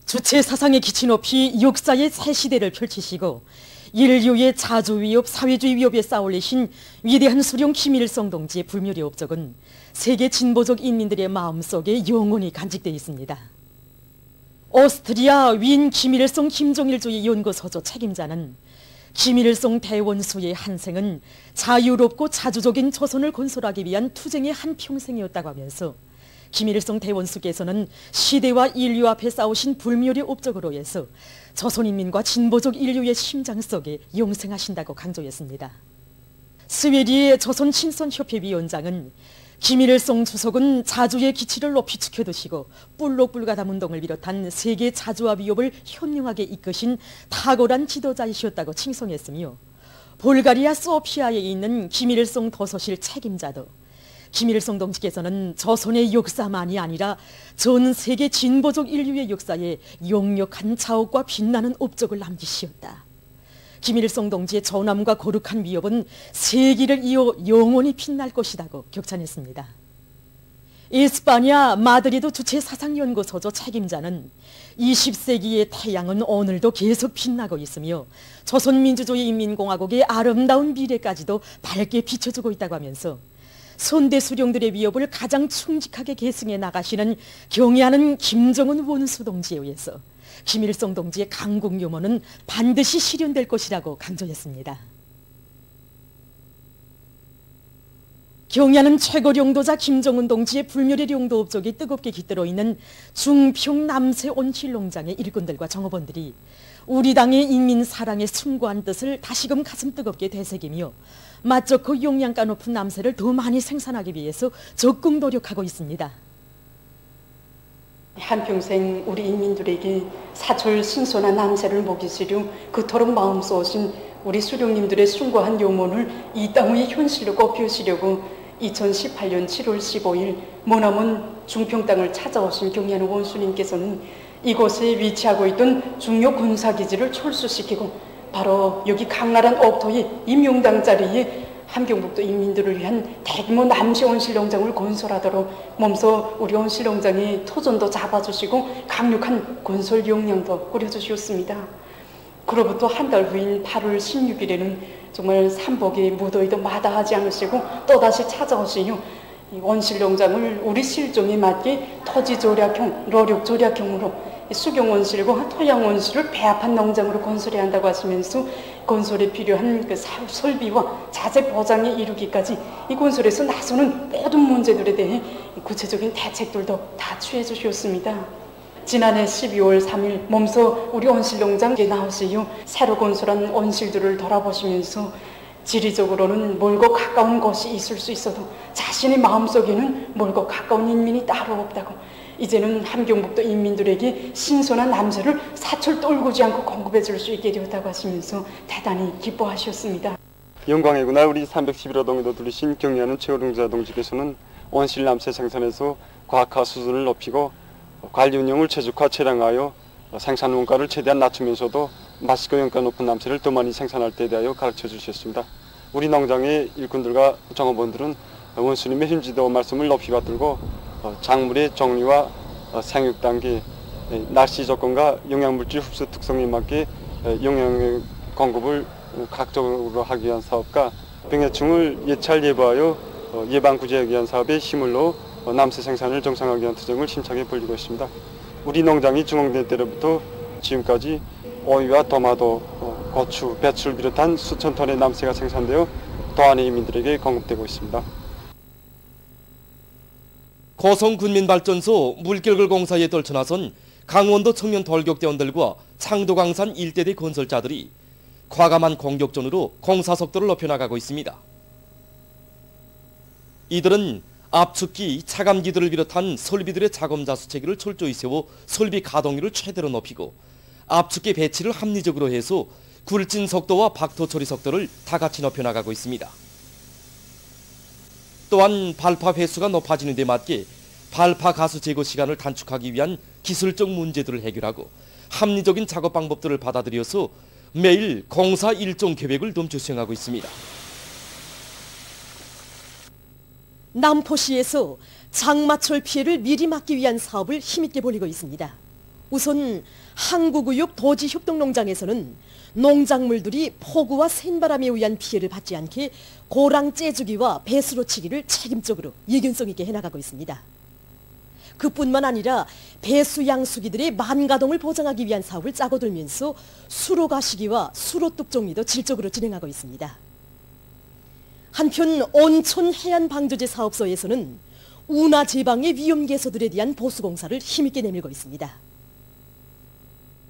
주체 사상의 기치 높이 역사의 새 시대를 펼치시고 인류의 자주 위협, 사회주의 위협에 쌓아올리신 위대한 수령 김일성 동지의 불멸의 업적은 세계 진보적 인민들의 마음속에 영원히 간직되어 있습니다. 오스트리아 윈 김일성 김정일주의 연구소조 책임자는 김일성 대원수의 한생은 자유롭고 자주적인 조선을 건설하기 위한 투쟁의 한평생이었다고 하면서 김일성 대원수께서는 시대와 인류 앞에 싸우신 불멸의 업적으로 해서 조선인민과 진보적 인류의 심장 속에 영생하신다고 강조했습니다. 스웨디의 조선친선협회 위원장은 김일성 주석은 자주의 기치를 높이 지켜두시고 뿔록불가담 운동을 비롯한 세계 자주화 위협을 현명하게 이끄신 탁월한 지도자이셨다고 칭송했으며 볼가리아 소피아에 있는 김일성 도서실 책임자도 김일성 동지께서는 조선의 역사만이 아니라 전 세계 진보적 인류의 역사에 역력한 자업과 빛나는 업적을 남기시었다. 김일성 동지의 전함과 거룩한 위협은 세기를 이어 영원히 빛날 것이라고 격찬했습니다. 이스파냐 마드리드 주체 사상연구소조 책임자는 20세기의 태양은 오늘도 계속 빛나고 있으며 조선민주주의 인민공화국의 아름다운 미래까지도 밝게 비춰주고 있다고 하면서 선대 수령들의 위협을 가장 충직하게 계승해 나가시는 경애하는 김정은 원수 동지에 의해서 김일성 동지의 강국 유머는 반드시 실현될 것이라고 강조했습니다. 경애하는 최고領도자 김정은 동지의 불멸의領도 업적이 뜨겁게 깃들어 있는 중평 남새 온실농장의 일꾼들과 정업원들이 우리 당의 인민 사랑의 숭고한 뜻을 다시금 가슴 뜨겁게 되새기며 맛 좋고 영양가 높은 남새를 더 많이 생산하기 위해서 적극 노력하고 있습니다. 한평생 우리 인민들에게 사철 신선한 남새를 먹이시려 그토록 마음 쏘신 우리 수령님들의 숭고한 요문을 이 땅의 현실로 꼽히시려고 2018년 7월 15일 머나먼 중평 땅을 찾아오신 경애하는 원수님께서는 이곳에 위치하고 있던 중요 군사기지를 철수시키고 바로 여기 강나란 옥토의 임용당 자리에 함경북도 인민들을 위한 대규모 남시 온실농장을 건설하도록 몸소 우리 온실농장의 토전도 잡아주시고 강력한 건설 역량도 꾸려주셨습니다. 그로부터 한 달 후인 8월 16일에는 정말 삼복에 무더위도 마다하지 않으시고 또다시 찾아오시며 이 온실농장을 우리 실종에 맞게 토지조략형, 로력조략형으로 수경온실과 토양온실을 배합한 농장으로 건설해야 한다고 하시면서 건설에 필요한 그 설비와 자재 보장에 이르기까지 이 건설에서 나서는 모든 문제들에 대해 구체적인 대책들도 다 취해 주셨습니다. 지난해 12월 3일 몸소 우리 온실농장에 나오시어 새로 건설한 온실들을 돌아보시면서 지리적으로는 멀고 가까운 곳이 있을 수 있어도 자신의 마음속에는 멀고 가까운 인민이 따로 없다고 이제는 함경북도 인민들에게 신선한 남새를 사철 떨구지 않고 공급해 줄 수 있게 되었다고 하시면서 대단히 기뻐하셨습니다. 영광이구나. 우리 311호동에도 들리신 경애하는 최고령자 동지께서는 온실 남새 생산에서 과학화 수준을 높이고 관리 운영을 최적화 최량화하여 생산 원가를 최대한 낮추면서도 맛있고 영가 높은 남새를 더 많이 생산할 때에 대하여 가르쳐 주셨습니다. 우리 농장의 일꾼들과 정업원들은 원수님의 힘지도 말씀을 높이 받들고 작물의 종류와 생육 단계, 날씨 조건과 영양물질 흡수 특성에 맞게 영양의 공급을 각적으로 하기 위한 사업과 병해충을 예찰 예보하여 예방 구제하기 위한 사업에 힘을 넣어 남새 생산을 정상화하기 위한 투쟁을 힘차게 벌이고 있습니다. 우리 농장이 중흥된 때로부터 지금까지 오이와 토마토, 고추, 배추를 비롯한 수천 톤의 남새가 생산되어 도안의 인민들에게 공급되고 있습니다. 고성군민발전소 물결글 공사에 떨쳐나선 강원도 청년 돌격대원들과 창도광산 일대대 건설자들이 과감한 공격전으로 공사 속도를 높여나가고 있습니다. 이들은 압축기, 차감기들을 비롯한 설비들의 작업 자수체계를 철저히 세워 설비 가동률을 최대로 높이고 압축기 배치를 합리적으로 해서 굴진 속도와 박토 처리 속도를 다 같이 높여나가고 있습니다. 또한 발파 횟수가 높아지는 데 맞게 발파 가수 제거 시간을 단축하기 위한 기술적 문제들을 해결하고 합리적인 작업 방법들을 받아들여서 매일 공사 일정 계획을 넘쳐 수행하고 있습니다. 남포시에서 장마철 피해를 미리 막기 위한 사업을 힘있게 벌이고 있습니다. 우선 한국의육 도지협동농장에서는 농작물들이 폭우와 센바람에 의한 피해를 받지 않게 고랑 째주기와 배수로 치기를 책임적으로 예견성 있게 해나가고 있습니다. 그뿐만 아니라 배수 양수기들의 만가동을 보장하기 위한 사업을 짜고 들면서 수로 가시기와 수로뚝 정리도 질적으로 진행하고 있습니다. 한편 온천 해안방조제 사업소에서는 운하 제방의 위험 개소들에 대한 보수공사를 힘있게 내밀고 있습니다.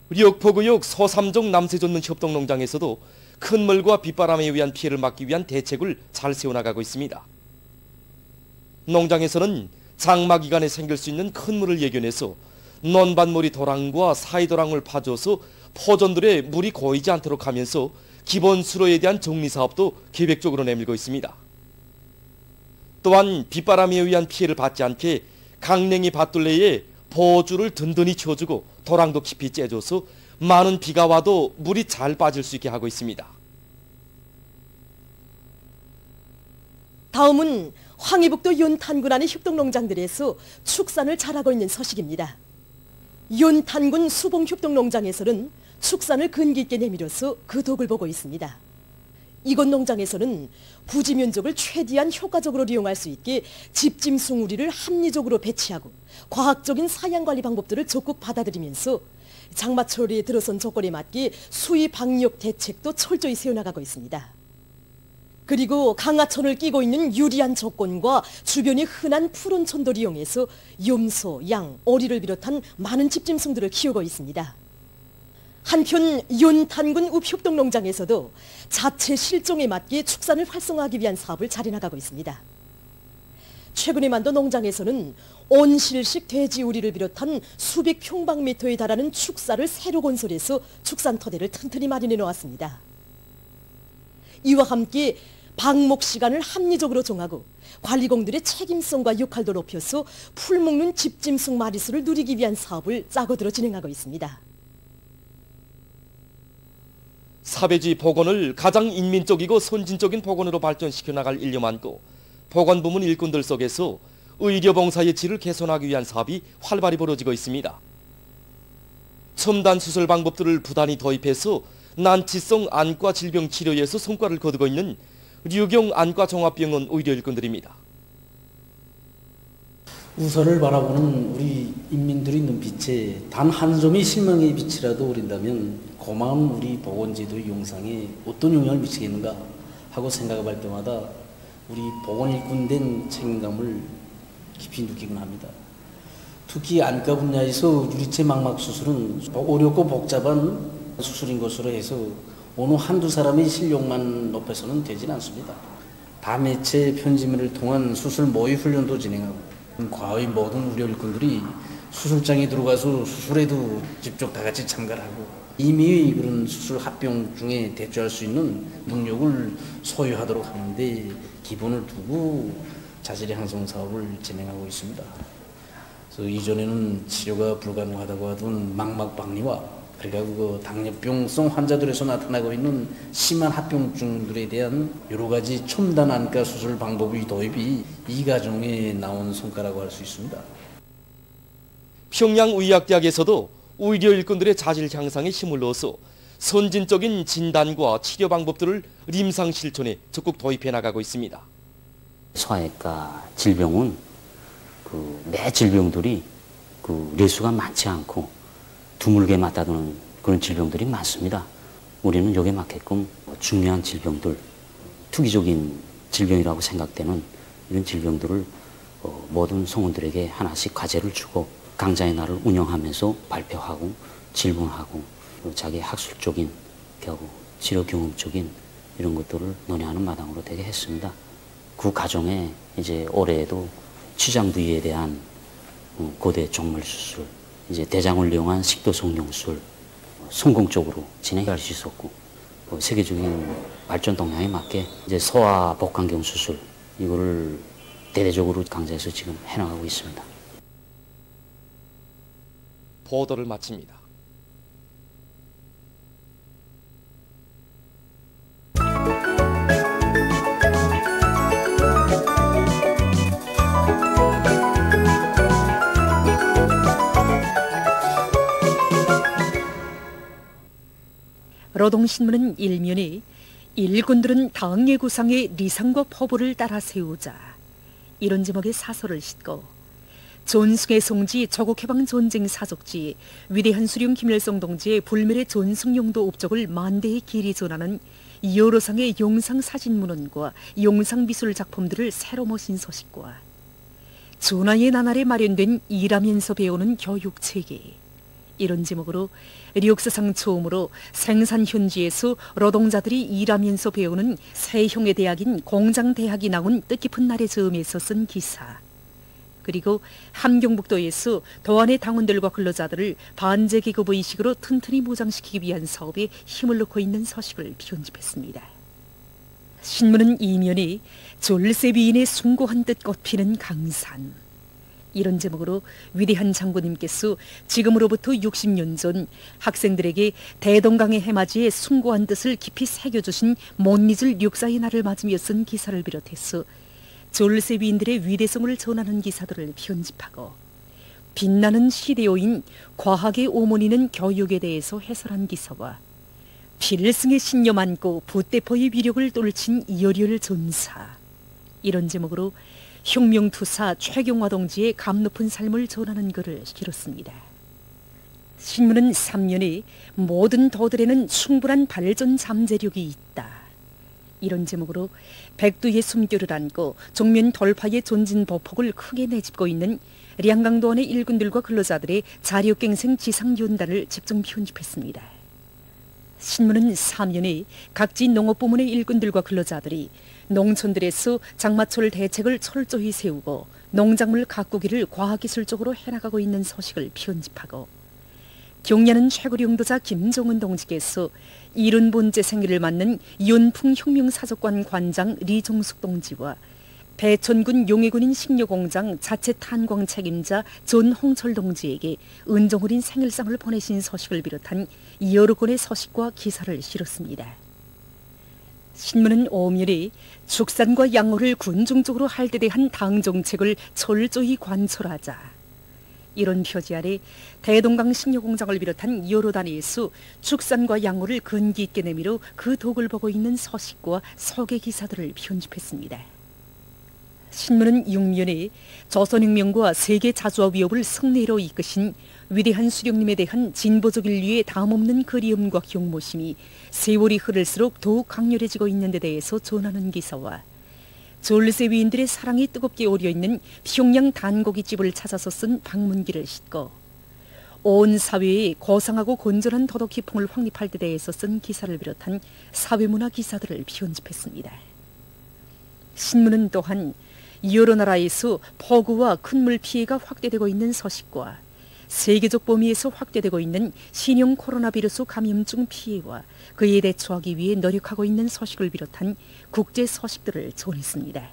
력포구역 서삼종 남세전문 협동농장에서도 큰 물과 빗바람에 의한 피해를 막기 위한 대책을 잘 세워나가고 있습니다. 농장에서는 장마 기간에 생길 수 있는 큰 물을 예견해서 논밭머리 도랑과 사이도랑을 파줘서 포전들의 물이 고이지 않도록 하면서 기본 수로에 대한 정리사업도 계획적으로 내밀고 있습니다. 또한 빗바람에 의한 피해를 받지 않게 강냉이 밭둘레에 보호줄을 든든히 쳐주고 도랑도 깊이 째줘서 많은 비가 와도 물이 잘 빠질 수 있게 하고 있습니다. 다음은 황해북도 연탄군 안의 협동농장들에서 축산을 잘하고 있는 소식입니다. 연탄군 수봉협동농장에서는 축산을 근기 있게 내밀어서 그 덕을 보고 있습니다. 이곳 농장에서는 부지 면적을 최대한 효과적으로 이용할 수 있게 집짐승 우리를 합리적으로 배치하고 과학적인 사양관리 방법들을 적극 받아들이면서 장마철에 들어선 조건에 맞게 수위 방역 대책도 철저히 세워나가고 있습니다. 그리고 강하천을 끼고 있는 유리한 조건과 주변의 흔한 푸른 천도를 이용해서 염소, 양, 오리를 비롯한 많은 집짐승들을 키우고 있습니다. 한편 연탄군 읍협동농장에서도 자체 실종에 맞게 축산을 활성화하기 위한 사업을 잘 해나가고 있습니다. 최근에만도 농장에서는 온실식 돼지 우리를 비롯한 수백 평방미터에 달하는 축사를 새로 건설해서 축산 토대를 튼튼히 마련해 놓았습니다. 이와 함께 방목 시간을 합리적으로 정하고 관리공들의 책임성과 역할도 높여서 풀 먹는 집짐승 마리수를 누리기 위한 사업을 짜고 들어 진행하고 있습니다. 사배지 복원을 가장 인민적이고 선진적인 복원으로 발전시켜 나갈 일념 안고 보건부문 일꾼들 속에서 의료봉사의 질을 개선하기 위한 사업이 활발히 벌어지고 있습니다. 첨단 수술 방법들을 부단히 도입해서 난치성 안과 질병 치료에서 성과를 거두고 있는 류경 안과종합병원 의료 일꾼들입니다. 우서를 바라보는 우리 인민들의 눈빛에 단 한 점의 실망의 빛이라도 오린다면 고마운 우리 보건제도의 용상에 어떤 영향을 미치겠는가 하고 생각할 때마다 우리 보건 일꾼된 책임감을 깊이 느끼곤 합니다. 특히 안과 분야에서 유리체 망막 수술은 어렵고 복잡한 수술인 것으로 해서 어느 한두 사람의 실력만 높여서는 되진 않습니다. 다매체 편집을 통한 수술 모의 훈련도 진행하고 과의 모든 의료 일꾼들이 수술장에 들어가서 수술에도 직접 다 같이 참가를 하고 이미 그런 수술 합병 중에 대처할 수 있는 능력을 소유하도록 하는데 기본을 두고 자질의 향상 사업을 진행하고 있습니다. 그래서 이전에는 치료가 불가능하다고 하던 망막박리와 그러니까 그 당뇨병성 환자들에서 나타나고 있는 심한 합병증들에 대한 여러 가지 첨단 안과 수술 방법의 도입이 이 과정에 나온 성과라고 할 수 있습니다. 평양의학대학에서도 의료 일꾼들의 자질 향상에 힘을 넣어서 선진적인 진단과 치료 방법들을 임상 실천에 적극 도입해 나가고 있습니다. 소아외과 질병은 매 질병들이 뇌수가 많지 않고 드물게 맞다드는 그런 질병들이 많습니다. 우리는 여기에 맞게끔 중요한 질병들, 투기적인 질병이라고 생각되는 이런 질병들을 모든 성원들에게 하나씩 과제를 주고 강자의 날을 운영하면서 발표하고 질문하고 자기 학술적인 치료 경험적인 이런 것들을 논의하는 마당으로 되게 했습니다. 그 과정에 이제 올해에도 치장 부위에 대한 고대 종말 수술, 이제 대장을 이용한 식도 성형술 성공적으로 진행할 수 있었고 세계적인 발전 동향에 맞게 이제 소아 복강경 수술 이거를 대대적으로 강제해서 지금 해나가고 있습니다. 보도를 마칩니다. 러동신문은 일면에 일꾼들은 당의 구상의 리상과 포부를 따라 세우자 이런 제목의 사설을 싣고 존숭의 송지 조국해방 전쟁 사족지 위대한 수령 김일성 동지의 불멸의 존숭용도 업적을 만대에 길이 전하는 여러 상의 용상 사진 문헌과 용상 미술 작품들을 새로 모신 서식과 전하의 나날에 마련된 일하면서 배우는 교육 체계 이런 제목으로 역사상 처음으로 생산 현지에서 노동자들이 일하면서 배우는 세형의 대학인 공장대학이 나온 뜻깊은 날의 즈음에서 쓴 기사 그리고 함경북도에서 도안의 당원들과 근로자들을 반제계급 의식으로 튼튼히 무장시키기 위한 사업에 힘을 넣고 있는 서식을 편집했습니다. 신문은 이면에 졸세비인의 숭고한 듯 꽃피는 강산 이런 제목으로 위대한 장군님께서 지금으로부터 60년 전 학생들에게 대동강의 해맞이에 숭고한 뜻을 깊이 새겨주신 못 잊을 역사의 날을 맞으며 쓴 기사를 비롯해서 졸세비인들의 위대성을 전하는 기사들을 편집하고 빛나는 시대요인 과학의 오모니는 교육에 대해서 해설한 기사와 필승의 신념 안고 부대포의 위력을 떨친 이열혈 전사 이런 제목으로 혁명투사 최경화 동지의 감높은 삶을 전하는 글을 실었습니다. 신문은 3년에 모든 도들에는 충분한 발전 잠재력이 있다. 이런 제목으로 백두의 숨결을 안고 정면 돌파의 존진 보폭을 크게 내짚고 있는 량강도원의 일꾼들과 근로자들의 자력갱생 지상연단을 집중 편집했습니다. 신문은 3년에 각지 농업부문의 일꾼들과 근로자들이 농촌들에서 장마철 대책을 철저히 세우고 농작물 가꾸기를 과학기술적으로 해나가고 있는 소식을 편집하고 경야는 최고령도자 김종은 동지께서 이른본제 생일을 맞는 연풍혁명사족관 관장 리종숙 동지와 배천군 용해군인 식료공장 자체 탄광 책임자 전홍철 동지에게 은정어린 생일상을 보내신 소식을 비롯한 여러 건의 소식과 기사를 실었습니다. 신문은 오면에 축산과 양호를 군중적으로 할 때 대한 당정책을 철저히 관철하자 이런 표지 아래 대동강 식료공장을 비롯한 여러 단위에서 축산과 양호를 근기 있게 내밀어 그 덕을 보고 있는 소식과 소개 기사들을 편집했습니다. 신문은 6면에 조선혁명과 세계 자주화 위협을 승리로 이끄신 위대한 수령님에 대한 진보적 인류의 담없는 그리움과 경모심이 세월이 흐를수록 더욱 강렬해지고 있는 데 대해서 전하는 기사와 졸세위인들의 사랑이 뜨겁게 오려있는 평양 단고기집을 찾아서 쓴 방문기를 싣고 온 사회에 고상하고 건전한 도덕기풍을 확립할 때 대해서 쓴 기사를 비롯한 사회문화 기사들을 편집했습니다. 신문은 또한 여러 나라에서 폭우와 큰 물 피해가 확대되고 있는 소식과 세계적 범위에서 확대되고 있는 신형 코로나 비루스 감염증 피해와 그에 대처하기 위해 노력하고 있는 소식을 비롯한 국제 소식들을 전했습니다.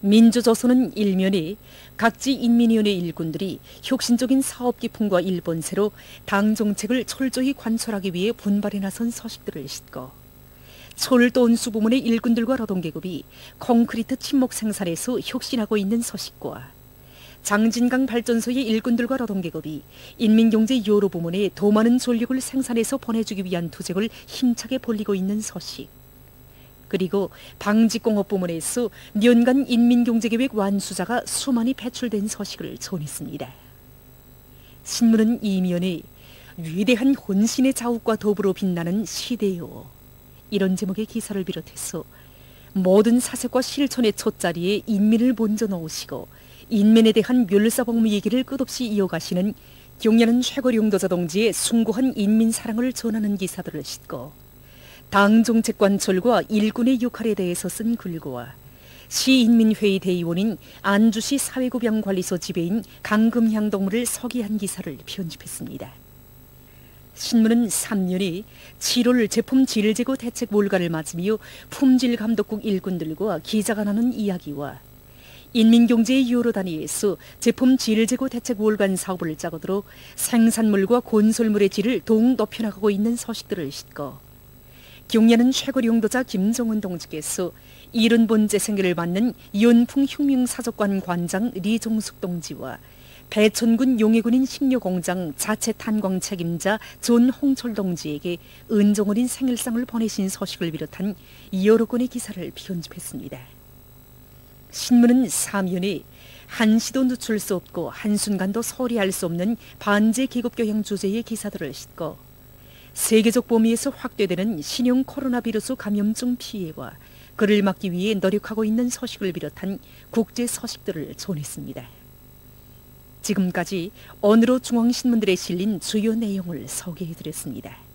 민주조선은 일면에 각지 인민위원회 일꾼들이 혁신적인 사업 기풍과 일본세로 당 정책을 철저히 관철하기 위해 분발에 나선 소식들을 싣고 철도 운수 부문의 일꾼들과 노동계급이 콘크리트 침목 생산에서 혁신하고 있는 소식과 장진강 발전소의 일꾼들과 노동계급이 인민경제 여러 부문에 더 많은 전력을 생산해서 보내주기 위한 투쟁을 힘차게 벌이고 있는 소식 그리고 방직공업 부문에서 년간 인민경제계획 완수자가 수만이 배출된 소식을 전했습니다. 신문은 이면에 위대한 혼신의 자욱과 더불어 빛나는 시대요 이런 제목의 기사를 비롯해서 모든 사색과 실천의 첫자리에 인민을 먼저 놓으시고 인민에 대한 멸사복무 얘기를 끝없이 이어가시는 경야는 최고령도자 동지의 숭고한 인민사랑을 전하는 기사들을 싣고 당정책 관철과 일꾼의 역할에 대해서 쓴 글과 시인민회의 대의원인 안주시 사회구병관리소 지배인 강금향 동무를 서기한 기사를 편집했습니다. 신문은 3년에 7월 제품 질재고 대책 몰가를 맞으며 품질감독국 일꾼들과 기자가 나눈 이야기와 인민경제의 여러 단위에서 제품 질재고 대책 월간 사업을 짜고들어 생산물과 건설물의 질을 더욱 높여나가고 있는 소식들을 싣고 경야는 최고령도자 김정은 동지께서 이른본제 생일을 맞는 연풍혁명사족관 관장 리종숙 동지와 대천군 용해군인 식료공장 자체 탄광 책임자 존 홍철 동지에게 은종 어린 생일상을 보내신 소식을 비롯한 여러 건의 기사를 편집했습니다. 신문은 사면에 한시도 늦출 수 없고 한순간도 소리할 수 없는 반제 계급교양 주제의 기사들을 싣고 세계적 범위에서 확대되는 신형 코로나 비루스 감염증 피해와 그를 막기 위해 노력하고 있는 소식을 비롯한 국제 소식들을 전했습니다. 지금까지 오늘의 중앙신문들에 실린 주요 내용을 소개해드렸습니다.